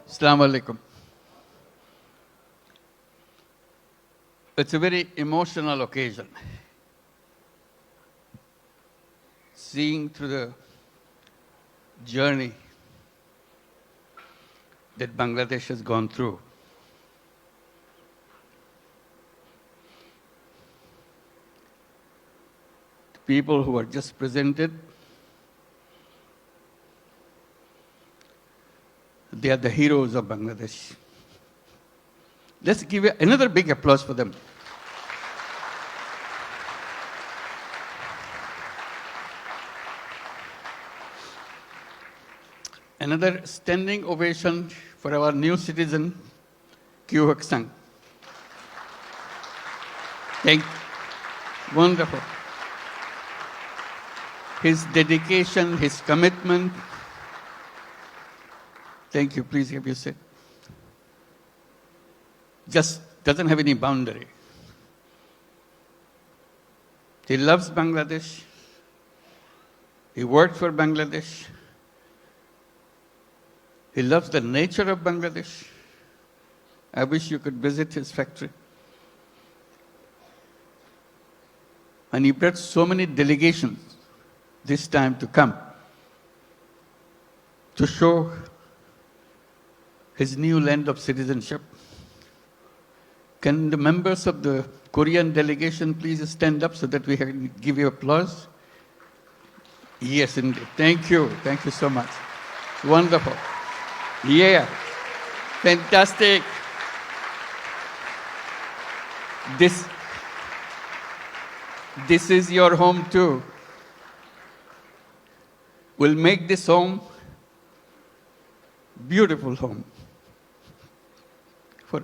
Assalamu alaikum. It's a very emotional occasion. Seeing through the journey that Bangladesh has gone through. The people who are just presented, they are the heroes of Bangladesh. Let's give another big applause for them. Another standing ovation for our new citizen, Kyu Hak Sang. Thank you. Wonderful. His dedication, his commitment. Thank you. Please have your seat. Just doesn't have any boundary. He loves Bangladesh. He worked for Bangladesh. He loves the nature of Bangladesh. I wish you could visit his factory. And he brought so many delegations this time to come to show his new land of citizenship. Can the members of the Korean delegation please stand up so that we can give you applause? Yes, indeed. Thank you. Thank you so much. Wonderful. Yeah. Fantastic. This is your home too. We'll make this home beautiful home. For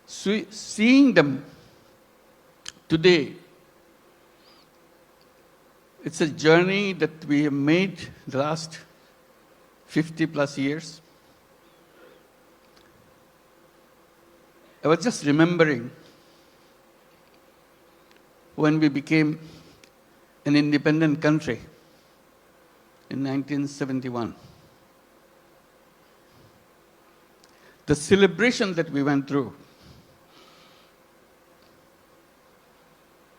seeing them today, it's a journey that we have made the last 50 plus years. I was just remembering when we became an independent country in 1971. The celebration that we went through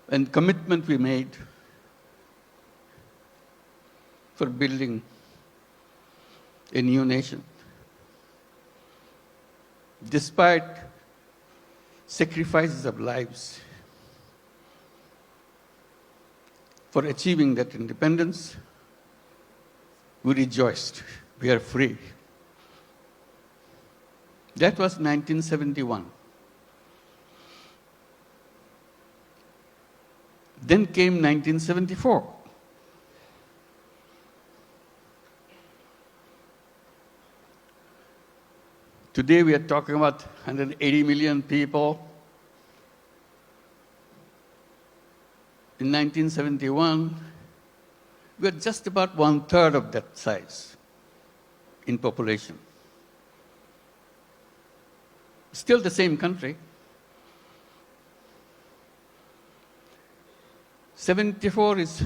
and commitment we made for building a new nation. Despite sacrifices of lives for achieving that independence, we rejoiced. We are free. That was 1971. Then came 1974. Today we are talking about 180 million people. In 1971, we were just about 1/3 of that size in population. Still the same country. 74 is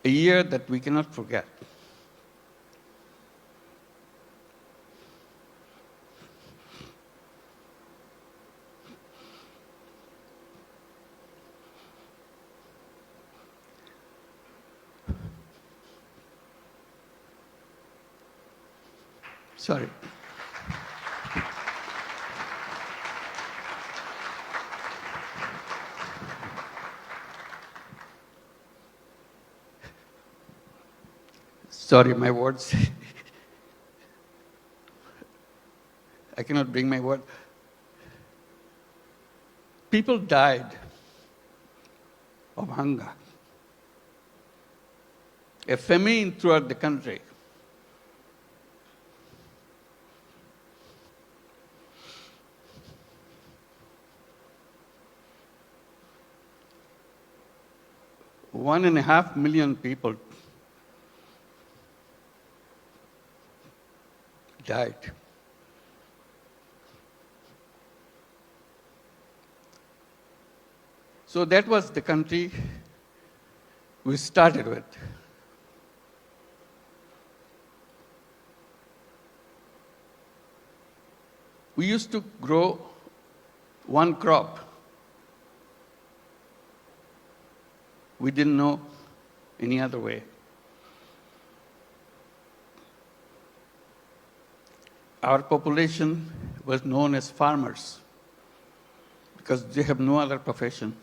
a year that we cannot forget. Sorry. Sorry, my words. I cannot bring my word. People died of hunger. A famine throughout the country. One and a half million people died. So that was the country we started with. We used to grow one crop. We didn't know any other way. Our population was known as farmers because they have no other profession.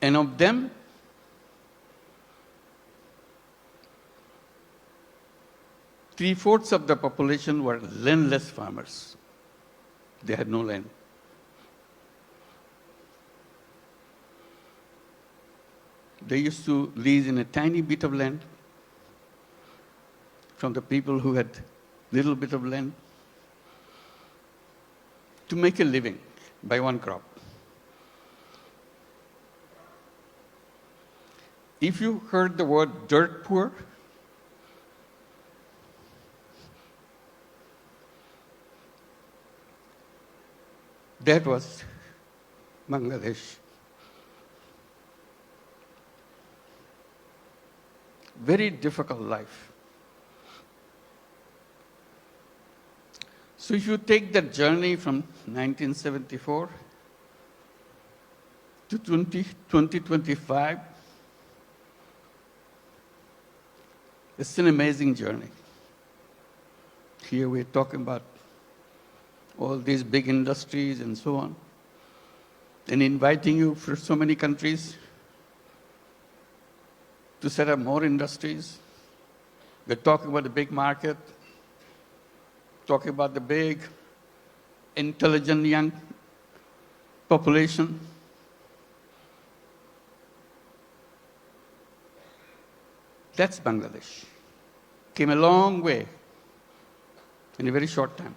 And of them, three-fourths of the population were landless farmers. They had no land. They used to lease in a tiny bit of land from the people who had little bit of land to make a living by one crop. If you heard the word dirt poor, that was Bangladesh. Very difficult life. So if you take that journey from 1974 to 2025, it's an amazing journey. Here we're talking about all these big industries and so on, and inviting you for so many countries to set up more industries. We're talking about the big market, talking about the big, intelligent young population. That's Bangladesh. Came a long way in a very short time.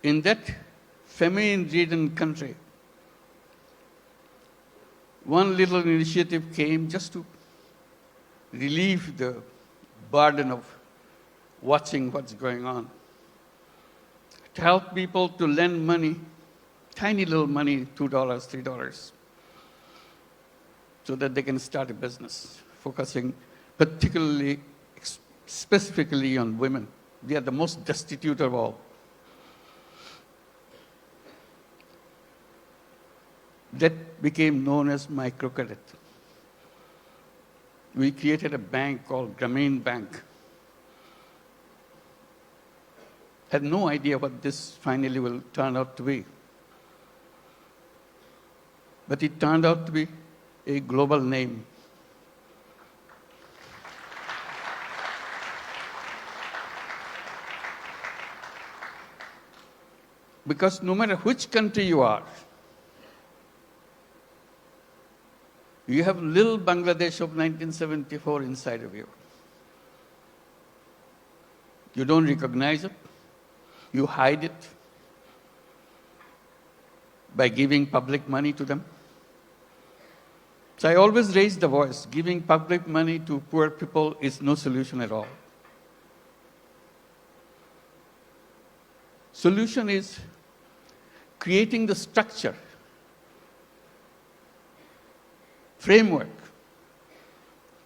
In that famine-ridden country, one little initiative came just to relieve the burden of watching what's going on. To help people to lend money, tiny little money, $2, $3, so that they can start a business, focusing particularly, specifically on women. They are the most destitute of all. That became known as microcredit. We created a bank called Grameen Bank. Had no idea what this finally will turn out to be. But it turned out to be a global name. Because no matter which country you are, you have little Bangladesh of 1974 inside of you. You don't recognize it. You hide it by giving public money to them. So I always raise the voice. Giving public money to poor people is no solution at all. Solution is creating the structure, framework,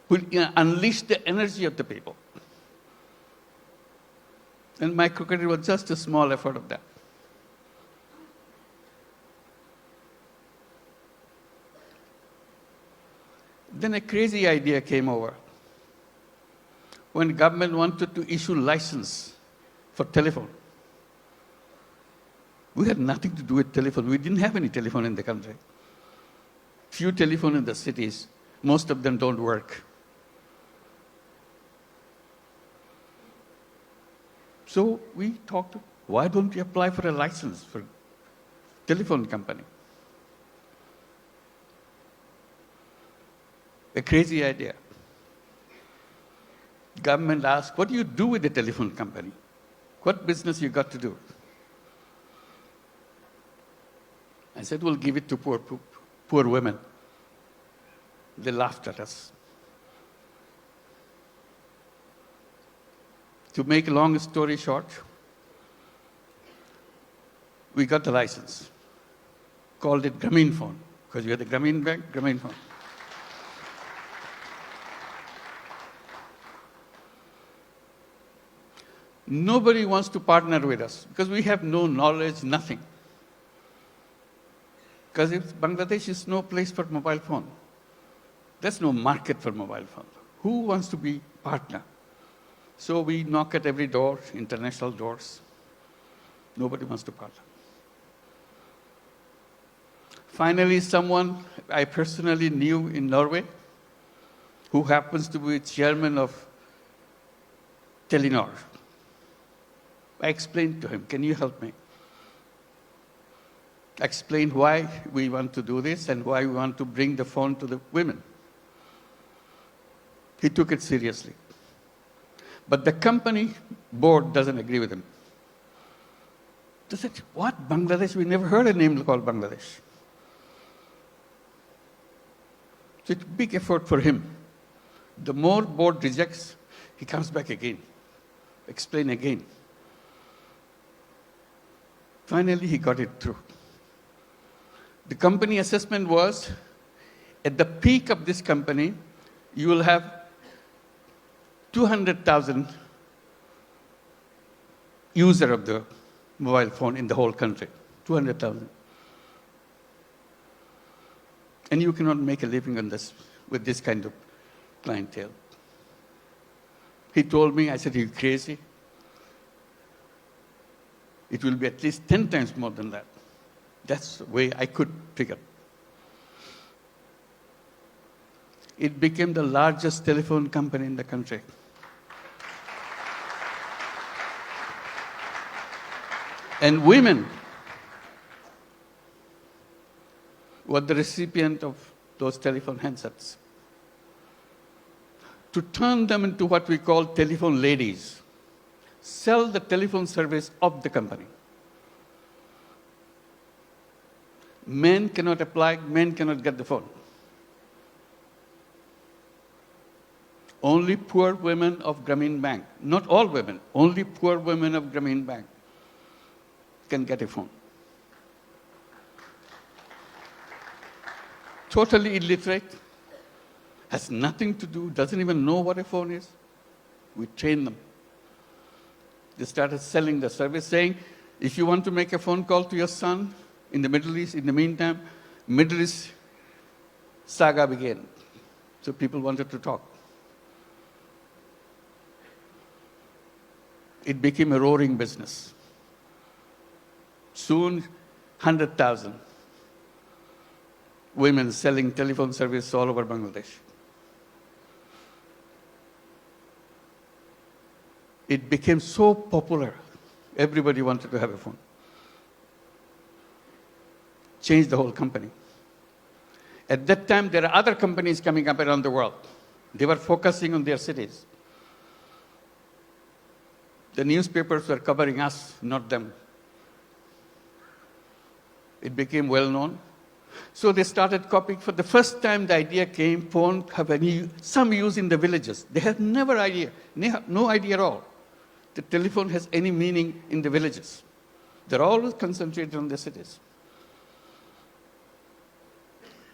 will unleash the energy of the people. And microcredit was just a small effort of that. Then a crazy idea came over. When the government wanted to issue license for telephone, we had nothing to do with telephone. We didn't have any telephone in the country. Few telephone in the cities, most of them don't work. So we talked, why don't we apply for a license for telephone company? A crazy idea. Government asked, what do you do with the telephone company? What business you got to do? I said, we'll give it to poor women. They laughed at us. To make a long story short, we got the license, called it Grameen phone, because we had the Grameen Bank, Grameen phone. Nobody wants to partner with us because we have no knowledge, nothing. Because Bangladesh is no place for mobile phone. There's no market for mobile phone. Who wants to be partner? So we knock at every door, international doors. Nobody wants to partner. Finally, someone I personally knew in Norway, who happens to be chairman of Telenor. I explained to him, can you help me? Explained why we want to do this and why we want to bring the phone to the women. He took it seriously. But the company board doesn't agree with him. They said, what, Bangladesh? We never heard a name called Bangladesh. So it's a big effort for him. The more board rejects, he comes back again, explain again. Finally, he got it through. The company assessment was, at the peak of this company, you will have 200,000 users of the mobile phone in the whole country, 200,000. And you cannot make a living on this with this kind of clientele. He told me, I said, are you crazy? It will be at least 10 times more than that. That's the way I could figure. It became the largest telephone company in the country. And women were the recipient of those telephone handsets. To turn them into what we call telephone ladies, sell the telephone service of the company. Men cannot apply, men cannot get the phone. Only poor women of Grameen Bank, not all women, only poor women of Grameen Bank can get a phone. Totally illiterate, has nothing to do, doesn't even know what a phone is. We train them. They started selling the service, saying, if you want to make a phone call to your son in the Middle East, in the meantime, Middle East saga began. So people wanted to talk. It became a roaring business. Soon, 100,000 women selling telephone service all over Bangladesh. It became so popular, everybody wanted to have a phone. Changed the whole company. At that time, there are other companies coming up around the world. They were focusing on their cities. The newspapers were covering us, not them. It became well known. So they started copying. For the first time, the idea came, phone have some use in the villages. They had no idea at all. The telephone has any meaning in the villages. They're always concentrated on the cities.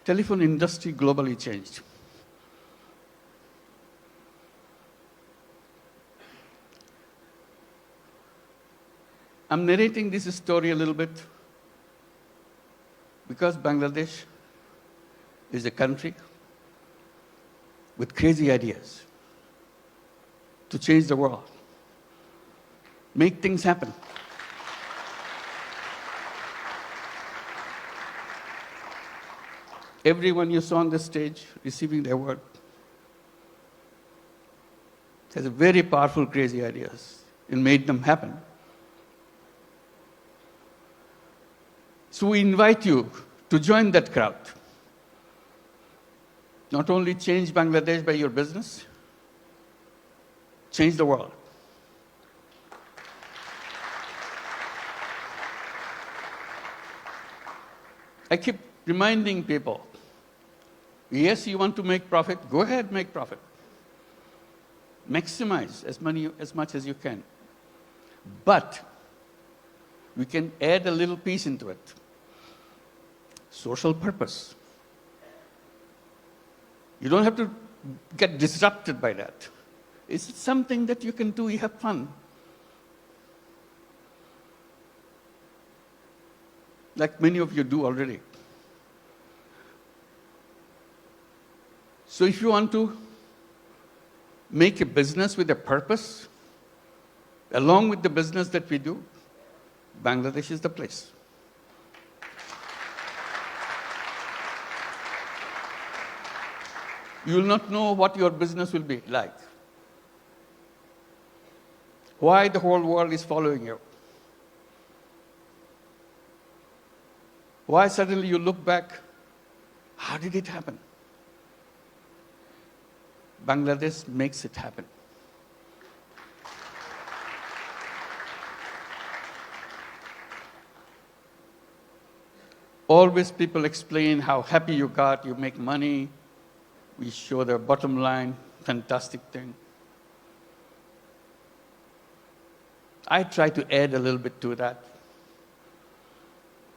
Telephone industry globally changed. I'm narrating this story a little bit because Bangladesh is a country with crazy ideas to change the world, make things happen. Everyone you saw on the stage receiving the award has a very powerful, crazy ideas and made them happen. So we invite you to join that crowd. Not only change Bangladesh by your business, change the world. I keep reminding people, Yes, you want to make profit, go ahead, make profit. Maximize as much as you can. But we can add a little piece into it. Social purpose. You don't have to get disrupted by that. It's something that you can do, you have fun. Like many of you do already. So if you want to make a business with a purpose, along with the business that we do, Bangladesh is the place. You will not know what your business will be like. Why the whole world is following you. Why suddenly you look back, how did it happen? Bangladesh makes it happen. Always people explain how happy you got, you make money, we show the bottom line, fantastic thing. I try to add a little bit to that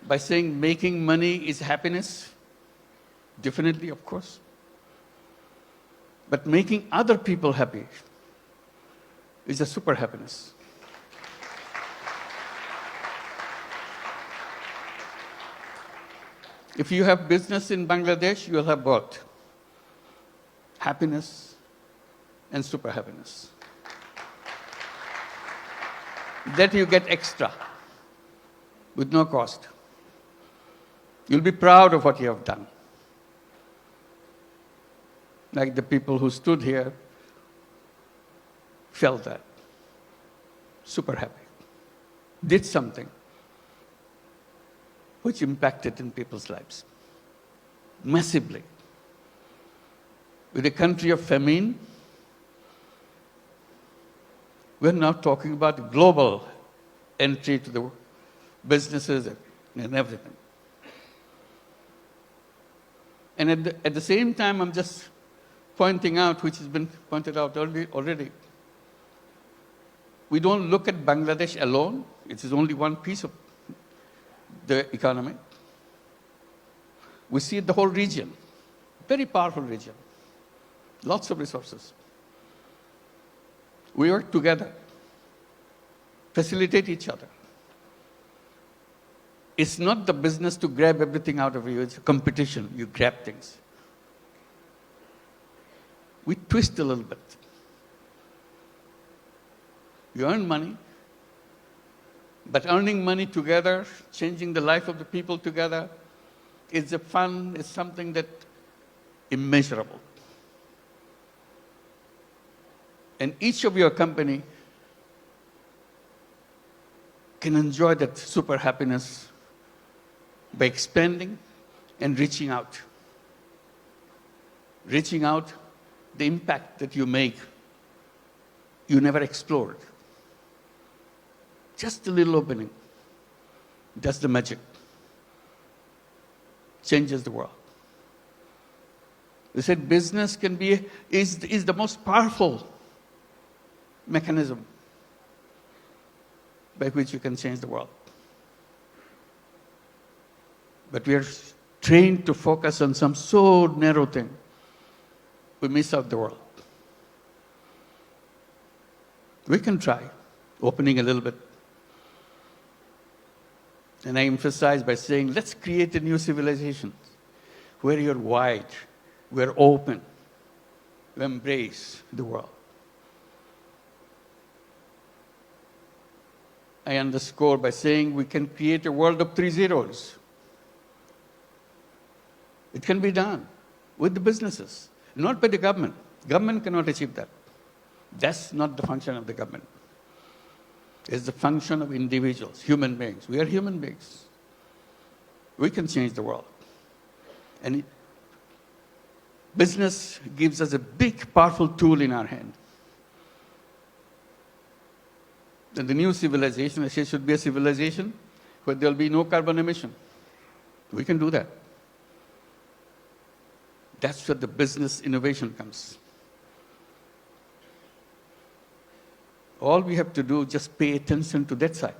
by saying making money is happiness, definitely, of course. But making other people happy is a super happiness. If you have business in Bangladesh, you will have both happiness and super happiness. That you get extra with no cost. You'll be proud of what you have done. Like the people who stood here felt that. Super happy. Did something which impacted in people's lives massively. With a country of famine, we're now talking about global entry to the businesses and everything. And at the same time, I'm just pointing out, which has been pointed out already, we don't look at Bangladesh alone. It is only one piece of the economy. We see the whole region, very powerful region, lots of resources. We work together, facilitate each other. It's not the business to grab everything out of you, it's a competition, you grab things. We twist a little bit. You earn money, but earning money together, changing the life of the people together, is a fun, is something that immeasurable. And each of your company can enjoy that super happiness by expanding and reaching out. Reaching out, the impact that you make, you never explored. Just a little opening. That's the magic. Changes the world. We said business is the most powerful mechanism by which you can change the world. But we are trained to focus on some so narrow thing, we miss out the world. We can try opening a little bit. And I emphasize by saying, let's create a new civilization where you're wide, we're open, we embrace the world. I underscore by saying we can create a world of 3 zeros. It can be done with the businesses, not by the government. Government cannot achieve that. That's not the function of the government. It's the function of individuals, human beings. We are human beings. We can change the world. And business gives us a big, powerful tool in our hand. And the new civilization, I say, should be a civilization where there will be no carbon emission. We can do that. That's where the business innovation comes. All we have to do is just pay attention to that side.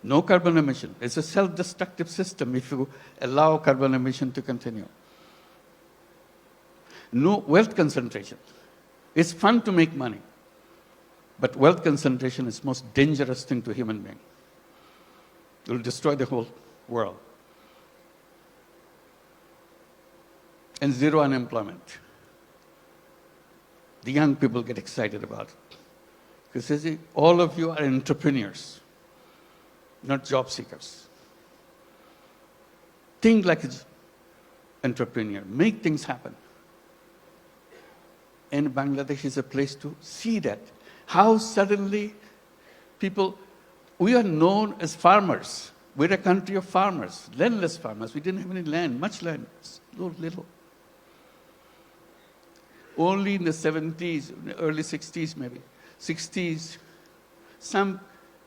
No carbon emission. It's a self-destructive system if you allow carbon emission to continue. No wealth concentration. It's fun to make money, but wealth concentration is the most dangerous thing to human being. It will destroy the whole world. And zero unemployment. The young people get excited about it. Because all of you are entrepreneurs, not job seekers. Think like an entrepreneur. Make things happen. And Bangladesh is a place to see that. How suddenly people, we are known as farmers. We're a country of farmers, landless farmers. We didn't have any land, much land, little. Only in the 70s, early 60s maybe, 60s, some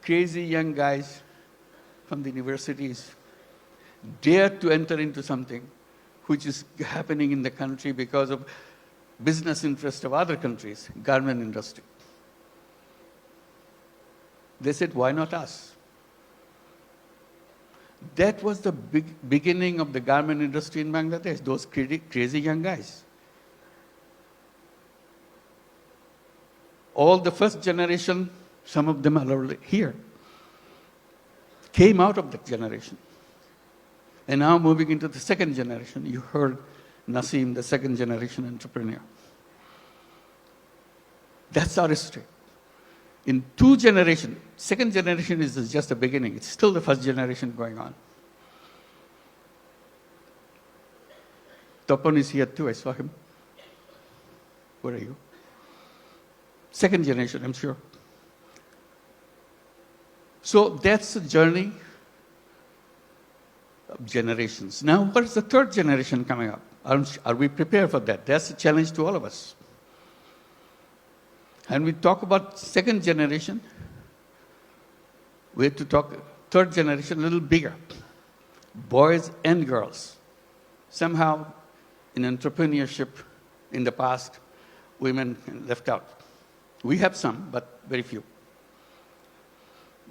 crazy young guys from the universities dared to enter into something which is happening in the country because of business interest of other countries, garment industry. They said, why not us? That was the beginning of the garment industry in Bangladesh, those crazy young guys. All the first generation, some of them are already here, came out of that generation. And now moving into the second generation, you heard Naseem, the second generation entrepreneur. That's our history. In 2 generations, second generation is just the beginning. It's still the first generation going on. Topon is here too, I saw him. Where are you? Second generation, I'm sure. So that's the journey of generations. Now, what is the third generation coming up? Are we prepared for that? That's a challenge to all of us. And we talk about second generation, we have to talk third generation a little bigger. Boys and girls. Somehow, in entrepreneurship in the past, women left out. We have some, but very few.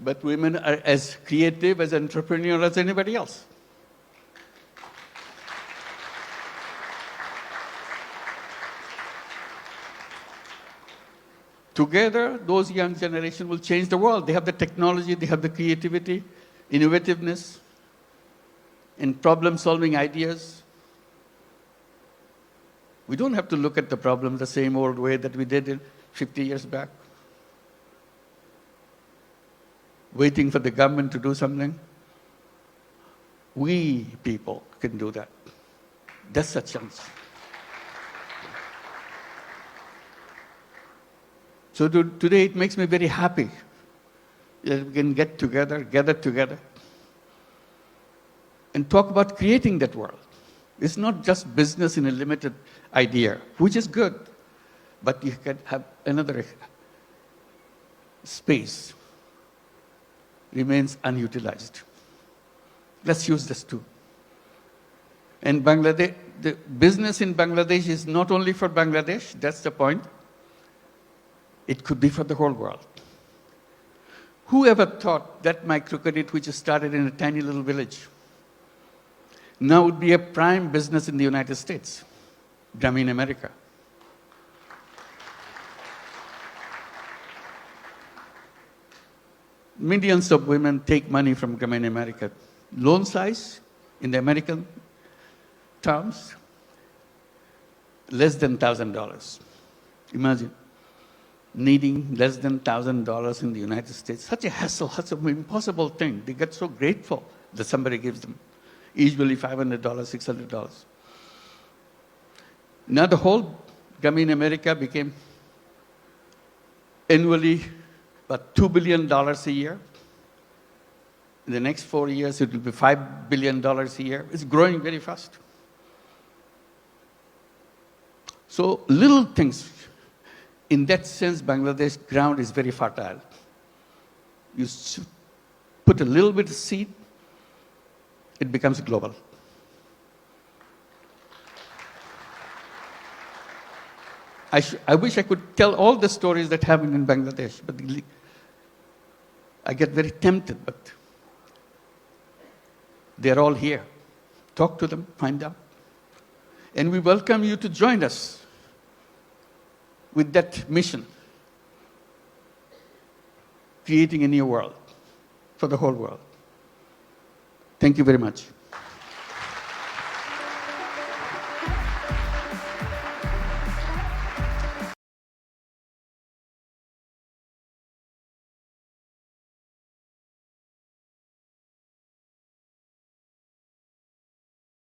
But women are as creative, as entrepreneurial as anybody else. Together, those young generation will change the world. They have the technology, they have the creativity, innovativeness, and problem-solving ideas. We don't have to look at the problem the same old way that we did 50 years back, waiting for the government to do something. We people can do that. That's a chance. So today it makes me very happy that we can gather together, and talk about creating that world. It's not just business in a limited idea, which is good, but you can have another space remains unutilized. Let's use this too. And Bangladesh, the business in Bangladesh is not only for Bangladesh, that's the point. It could be for the whole world. Who ever thought that microcredit, which started in a tiny little village, now would be a prime business in the United States, Grameen America? Millions of women take money from Grameen America. Loan size, in the American terms, less than $1,000. Imagine needing less than $1,000 in the United States. Such a hassle, such an impossible thing. They get so grateful that somebody gives them. Usually $500, $600. Now the whole Grameen America became annually about $2 billion a year. In the next 4 years, it will be $5 billion a year. It's growing very fast. So little things. In that sense, Bangladesh ground is very fertile. You put a little bit of seed, it becomes global. I wish I could tell all the stories that happen in Bangladesh, but I get very tempted, but they're all here. Talk to them, find out. And we welcome you to join us with that mission, creating a new world for the whole world. Thank you very much.